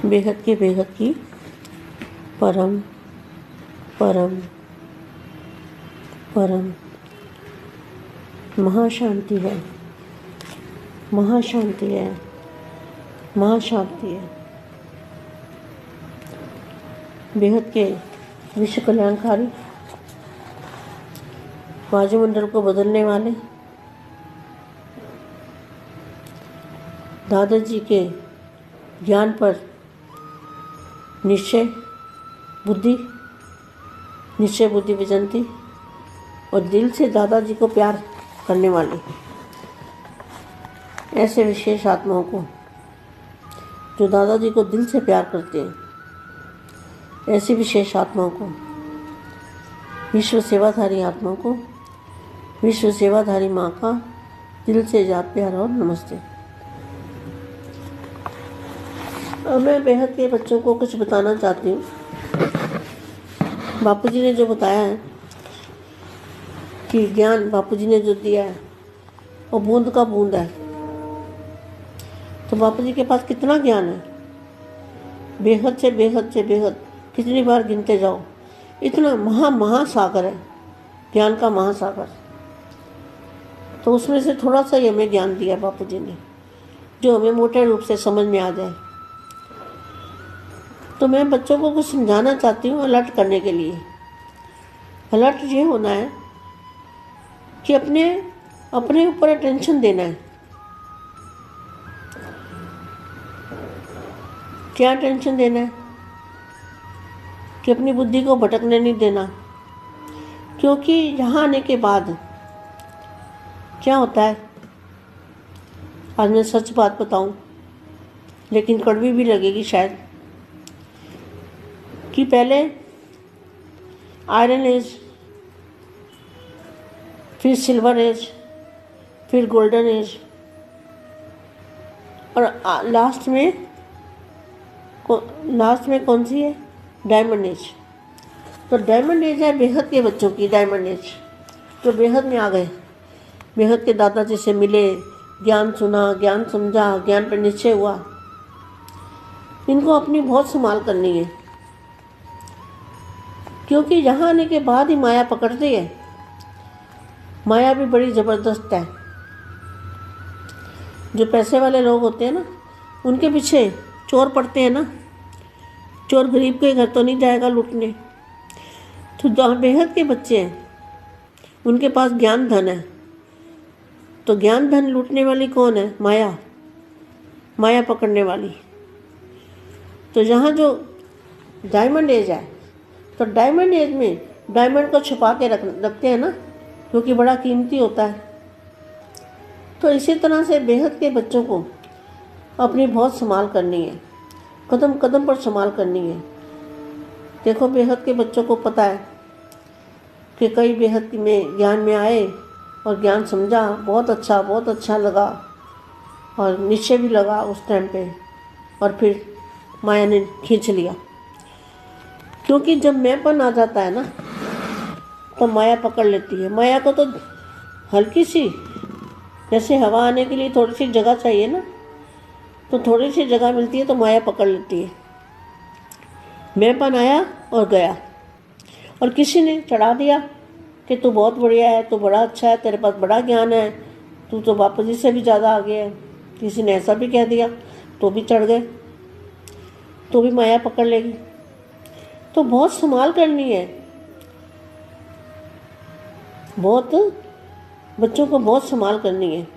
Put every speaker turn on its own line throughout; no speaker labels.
बेहद की परम परम परम महाशांति है, महाशांति है, महाशांति है। बेहद के विश्व कल्याणकारी, वायुमंडल को बदलने वाले दादाजी के ज्ञान पर निश्चय बुद्धि विजंती और दिल से दादाजी को प्यार करने वाले ऐसे विशेष आत्माओं को जो दादाजी को दिल से प्यार करते हैं, ऐसी विशेष आत्माओं को, विश्व सेवाधारी आत्माओं को, विश्व सेवाधारी माँ का दिल से याद प्यार और नमस्ते। अब मैं बेहद के बच्चों को कुछ बताना चाहती हूँ। बापूजी ने जो बताया है कि ज्ञान बापूजी ने जो दिया है वो बूंद का बूंद है, तो बापूजी के पास कितना ज्ञान है, बेहद से बेहद कितनी बार गिनते जाओ, इतना महासागर है, ज्ञान का महासागर। तो उसमें से थोड़ा सा ही हमें ज्ञान दिया बापूजी ने, जो हमें मोटे रूप से समझ में आ जाए। तो मैं बच्चों को कुछ समझाना चाहती हूँ अलर्ट करने के लिए। अलर्ट ये होना है कि अपने ऊपर अटेंशन देना है। क्या अटेंशन देना है? कि अपनी बुद्धि को भटकने नहीं देना, क्योंकि यहाँ आने के बाद क्या होता है, आज मैं सच बात बताऊं, लेकिन कड़वी भी लगेगी शायद, कि पहले आयरन एज, फिर सिल्वर एज, फिर गोल्डन एज, और लास्ट में कौन सी है? Diamond age. तो डायमंड एज है बेहद के बच्चों की, डायमंड एज, जो बेहद में आ गए, बेहद के दादाजी से मिले, ज्ञान सुना, ज्ञान समझा, ज्ञान पर निश्चय हुआ। इनको अपनी बहुत संभाल करनी है, क्योंकि यहाँ आने के बाद ही माया पकड़ती है। माया भी बड़ी ज़बरदस्त है। जो पैसे वाले लोग होते हैं ना, उनके पीछे चोर पड़ते हैं ना। चोर गरीब के घर तो नहीं जाएगा लूटने। तो जहाँ बेहद के बच्चे हैं, उनके पास ज्ञान धन है। तो ज्ञान धन लूटने वाली कौन है? माया, माया पकड़ने वाली। तो यहाँ जो डायमंड एज है, तो डायमंड एज में डायमंड को छुपा के रखते हैं ना, क्योंकि बड़ा कीमती होता है। तो इसी तरह से बेहद के बच्चों को अपनी बहुत संभाल करनी है, कदम कदम पर संभाल करनी है। देखो, बेहद के बच्चों को पता है कि कई बेहद में ज्ञान में आए और ज्ञान समझा, बहुत अच्छा लगा और निश्चय भी लगा उस टाइम पे, और फिर माया ने खींच लिया। क्योंकि जब मैंपन आ जाता है ना, तो माया पकड़ लेती है। माया को तो हल्की सी, जैसे हवा आने के लिए थोड़ी सी जगह चाहिए ना, तो थोड़ी सी जगह मिलती है तो माया पकड़ लेती है। मैंपन आया और गया, और किसी ने चढ़ा दिया कि तू बहुत बढ़िया है, तू बड़ा अच्छा है, तेरे पास बड़ा ज्ञान है, तू तो बापूजी से भी ज़्यादा आगे है। किसी ने ऐसा भी कह दिया तो भी चढ़ गए, तो भी माया पकड़ लेगी। तो बहुत संभाल करनी है, बहुत बच्चों को बहुत संभाल करनी है।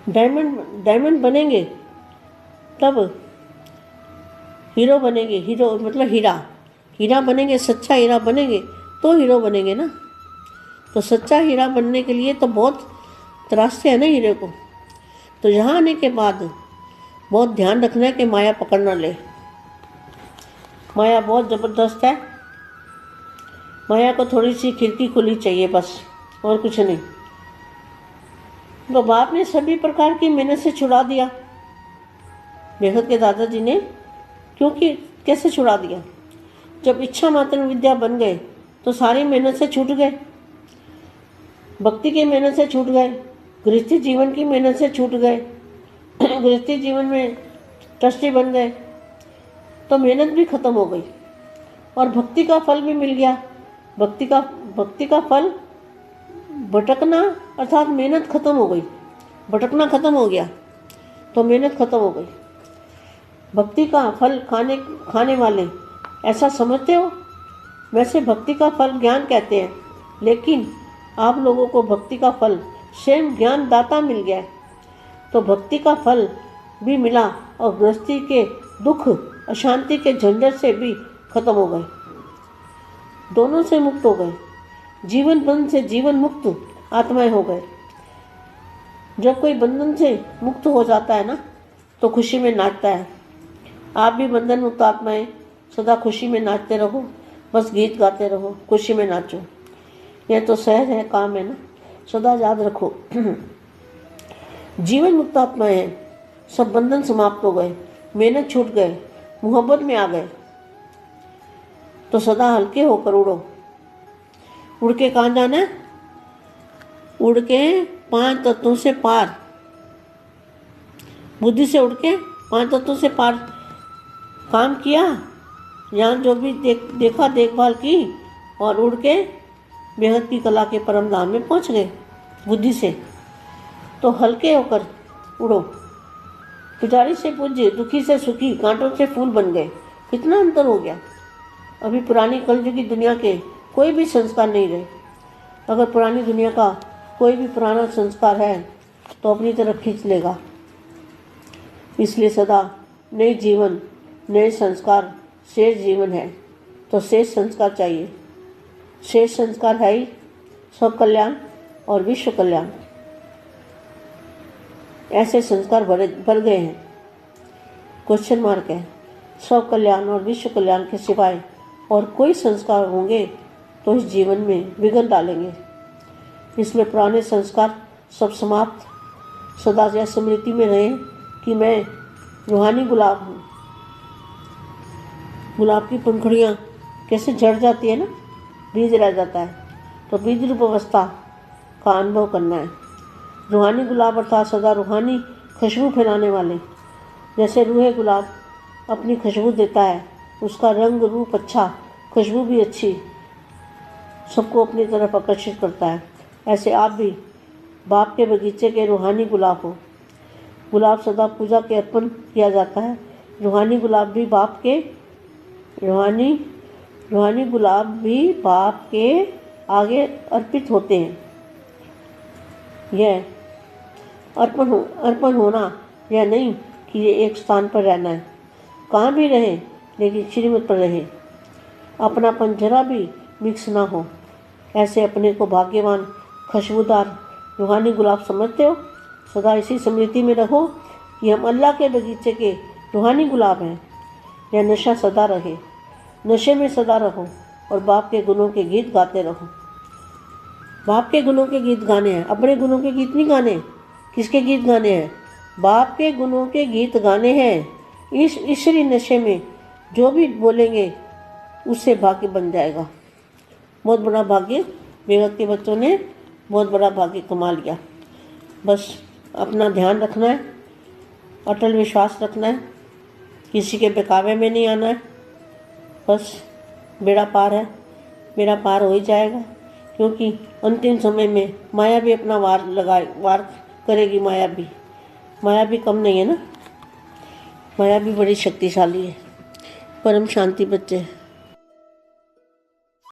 डायमंड बनेंगे तब हीरो बनेंगे। हीरो मतलब हीरा बनेंगे, सच्चा हीरा बनेंगे तो हीरो बनेंगे ना। तो सच्चा हीरा बनने के लिए तो बहुत तरासते हैं ना हीरे को। तो यहाँ आने के बाद बहुत ध्यान रखना है कि माया पकड़ ना ले। माया बहुत ज़बरदस्त है। माया को थोड़ी सी खिड़की खुली चाहिए बस, और कुछ नहीं। तो बाप ने सभी प्रकार की मेहनत से छुड़ा दिया बेहद के दादाजी ने। क्योंकि कैसे छुड़ा दिया? जब इच्छा मात्र विद्या बन गए तो सारी मेहनत से छूट गए, भक्ति की मेहनत से छूट गए, गृहस्थी जीवन की मेहनत से छूट गए, गृहस्थी जीवन में ट्रस्टी बन गए, तो मेहनत भी खत्म हो गई और भक्ति का फल भी मिल गया। भक्ति का फल भटकना अर्थात मेहनत खत्म हो गई, भटकना खत्म हो गया तो मेहनत खत्म हो गई। भक्ति का फल खाने वाले ऐसा समझते हो? वैसे भक्ति का फल ज्ञान कहते हैं, लेकिन आप लोगों को भक्ति का फल स्वयं ज्ञान दाता मिल गया है, तो भक्ति का फल भी मिला और गृहस्थी के दुख अशांति के झंझट से भी खत्म हो गए, दोनों से मुक्त हो गए। जीवन बंधन से जीवन मुक्त आत्माएं हो गए। जब कोई बंधन से मुक्त हो जाता है ना तो खुशी में नाचता है। आप भी बंधन मुक्त आत्माएं सदा खुशी में नाचते रहो, बस गीत गाते रहो, खुशी में नाचो। यह तो सहज है काम है ना, सदा याद रखो। जीवन मुक्त आत्माएं हैं, सब बंधन समाप्त हो गए, मेहनत छूट गए, मोहब्बत में आ गए, तो सदा हल्के होकर उड़ो। उड़ के कहाँ जाना है? उड़ के 5 तत्वों से पार, बुद्धि से उड़ के 5 तत्वों से पार काम किया, यहाँ जो भी देखा देखभाल की और उड़ के बेहद की कला के परम धाम में पहुँच गए बुद्धि से। तो हल्के होकर उड़ो। पुजारी से पूज्य, दुखी से सुखी, कांटों से फूल बन गए। कितना अंतर हो गया। अभी पुरानी कलयुगी दुनिया के कोई भी संस्कार नहीं रहे। अगर पुरानी दुनिया का कोई भी पुराना संस्कार है तो अपनी तरफ खींच लेगा। इसलिए सदा नए जीवन, नए संस्कार, शेष जीवन है तो शेष संस्कार चाहिए। शेष संस्कार है ही सब कल्याण और विश्व कल्याण। ऐसे संस्कार भर गए हैं, क्वेश्चन मार्क है। सब कल्याण और विश्व कल्याण के सिवाय और कोई संस्कार होंगे तो इस जीवन में विघ्न डालेंगे। इसलिए पुराने संस्कार सब समाप्त, सदा यह स्मृति में रहे कि मैं रूहानी गुलाब हूँ। गुलाब की पंखुड़ियाँ कैसे झड़ जाती है ना, बीज रह जाता है, तो बीज रूप अवस्था का अनुभव करना है। रूहानी गुलाब अर्थात सदा रूहानी खुशबू फैलाने वाले। जैसे रूहे गुलाब अपनी खुशबू देता है, उसका रंग रूप अच्छा, खुशबू भी अच्छी, सबको अपनी तरफ आकर्षित करता है। ऐसे आप भी बाप के बगीचे के रूहानी गुलाब हो। गुलाब सदा पूजा के अर्पण किया जाता है। रूहानी गुलाब भी बाप के रूहानी गुलाब भी बाप के आगे अर्पित होते हैं। यह अर्पण होना यह नहीं कि ये एक स्थान पर रहना है, कहाँ भी रहे लेकिन श्रीमत पर रहे, अपनापन जरा भी मिक्स ना हो। ऐसे अपने को भाग्यवान खुशबूदार रूहानी गुलाब समझते हो? सदा इसी स्मृति में रहो कि हम अल्लाह के बगीचे के रूहानी गुलाब हैं। यह नशा सदा रहे, नशे में सदा रहो और बाप के गुणों के गीत गाते रहो। बाप के गुणों के गीत गाने हैं, अपने गुणों के गीत नहीं गाने। किसके गीत गाने हैं? बाप के गुणों के गीत गाने हैं। इस ईश्वरी नशे में जो भी बोलेंगे उससे भाग्य बन जाएगा। बहुत बड़ा भाग्य बेगत के बच्चों ने बहुत बड़ा भाग्य कमा लिया। बस अपना ध्यान रखना है, अटल विश्वास रखना है, किसी के बहकावे में नहीं आना है। बस बेड़ा पार है, बेड़ा पार हो ही जाएगा, क्योंकि अंतिम समय में माया भी अपना वार करेगी। माया भी कम नहीं है ना, माया भी बड़ी शक्तिशाली है। परम शांति बच्चे।